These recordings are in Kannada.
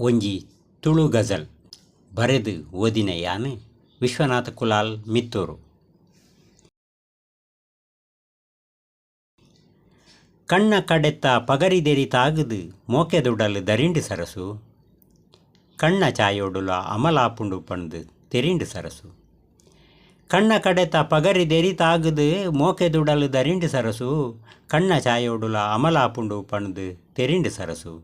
ಒಂಜಿ ತುಳು ಗಜಲ್ ಬರೆದು ಓದಿನ ಯಾನು ವಿಶ್ವನಾಥ ಕುಲಾಲ್ ಮಿತ್ತೂರು. ಕಣ್ಣ ಕಡೆತ್ತ ಪಗರಿದೆರಿತಾಗದು ಮೋಕೆದುಡಲು ದರಿಂಡು ಸರಸು, ಕಣ್ಣ ಚಾಯೋಡುಲ ಅಮಲಾಪುಂಡು ಪಣದು ತೆರಿಂಡು ಸರಸು. ಕಣ್ಣ ಕಡೆತ್ತ ಪಗರಿದೆರಿತಾಗದು ಮೋಕೆದುಡಲು ದರಿಂಡು ಸರಸು, ಕಣ್ಣ ಚಾಯೋಡುಲ ಅಮಲಾಪುಂಡು ಪಣದು ತೆರಿಂಡು ಸರಸು.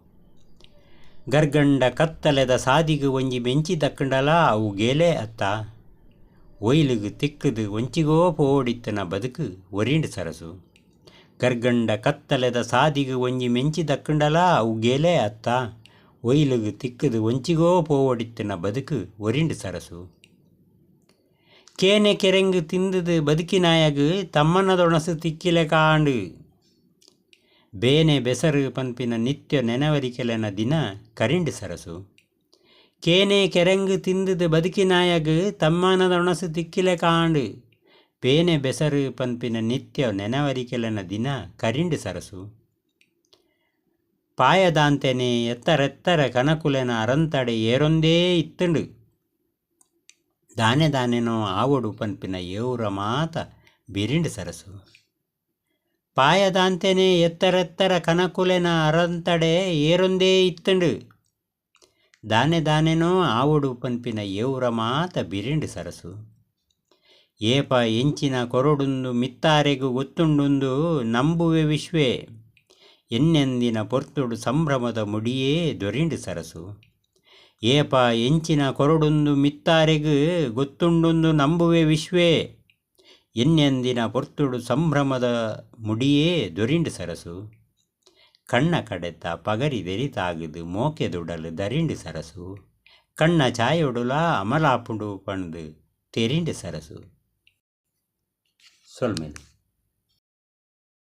ಗರ್ಗಂಡ ಕತ್ತಲೆದ ಸಾದಿಗು ಒಂಜಿ ಮೆಂಚಿ ದಕ್ಕಂಡಲ ಅವು ಗೇಲೆ ಅತ್ತ, ಒಯ್ಲಿಗು ತಿಕ್ಕದು ಒಂಚಿಗೋ ಪೋಡಿತ್ತನ ಬದುಕು ಒರಿಂಡು ಸರಸು. ಗರ್ಗಂಡ ಕತ್ತಲೆದ ಸಾದಿಗು ಒಂಜಿ ಮೆಂಚಿ ದಕ್ಕಂಡಲ ಅವು ಗೇಲೆ ಅತ್ತ, ಒಯ್ಲಿಗು ತಿಕ್ಕದು ಒಂಚಿಗೋ ಪೋಡಿತ್ತನ ಬದುಕು ಒರಿಂಡು ಸರಸು. ಕೇನೆ ಕೆರೆಂಗು ತಿಂದದು ಬದುಕಿನಾಯಗು ತಮ್ಮನದೊಣಸು ತಿಕ್ಕಿಲೆ ಕಾಂಡು, ಬೇನೆ ಬೆಸರು ಪಂಪಿನ ನಿತ್ಯ ನೆನವರಿಕೆಲೆನ ದಿನ ಕರಿಂಡು ಸರಸು. ಕೇನೆ ಕೆರೆಂಗು ತಿಂದದು ಬದುಕಿನಾಯಗು ತಮ್ಮನದೊಣಸು ತಿಕ್ಕಿಲೆ ಕಾಂಡು, ಬೇನೆ ಬೆಸರು ಪಂಪಿನ ನಿತ್ಯ ನೆನವರಿಕೆಲೆನ ದಿನ ಕರಿಂಡು ಸರಸು. ಪಾಯದಾಂತೆನೆ ಎತ್ತರೆತ್ತರ ಕನಕುಲೆನ ಅರಂತಡೆ ಏರೊಂದೇ ಇತ್ತುಂಡು, ದಾನೆ ದಾನೆನೋ ಆವಡು ಪಂಪಿನ ಏವ್ರ ಮಾತ ಬಿರಿಂಡು ಸರಸು. ಪಾಯದಾಂತೆನೆ ಎತ್ತರೆತ್ತರ ಕನಕುಲೆನ ಅರಂತಡೆ ಏರೊಂದೇ ಇತ್ತುಂಡು, ದಾನೆ ದಾನೆನೋ ಆವಡು ಪಂಪಿನ ಏವ್ರ ಮಾತ ಬಿರಿಂಡು ಸರಸು. ಏಪ ಎಂಚಿನ ಕೊರಡುಂದು ಮಿತ್ತಾರೆಗು ಗೊತ್ತುಂಡುಂದು ನಂಬುವೆ ವಿಶ್ವೇ, ಎನ್ನೆಂದಿನ ಪೊರ್ತುಡು ಸಂಭ್ರಮದ ಮುಡಿಯೇ ದೊರಿಂಡು ಸರಸು. ಏಪ ಎಂಚಿನ ಕೊರಡುಂದು ಮಿತ್ತಾರೆಗು ಗೊತ್ತುಂಡುಂದು ನಂಬುವೆ ವಿಶ್ವೇ, ಎನ್ನೆಂದಿನ ಪೊರ್ತುಡು ಸಂಭ್ರಮದ ಮುಡಿಯೇ ದೊರಿಂಡು ಸರಸು. ಕಣ್ಣ ಕಡೆತ್ತ ಪಗರಿದೆರಿತಾಗದು ಮೋಕೆದುಡಲು ದರಿಂಡು ಸರಸು, ಕಣ್ಣ ಚಾಯೊಡುಲ ಅಮಲಾಪುಂಡು ಪಣದು ತೆರಿಂಡು ಸರಸು. ಸೊಲ್ಮೇಲೆ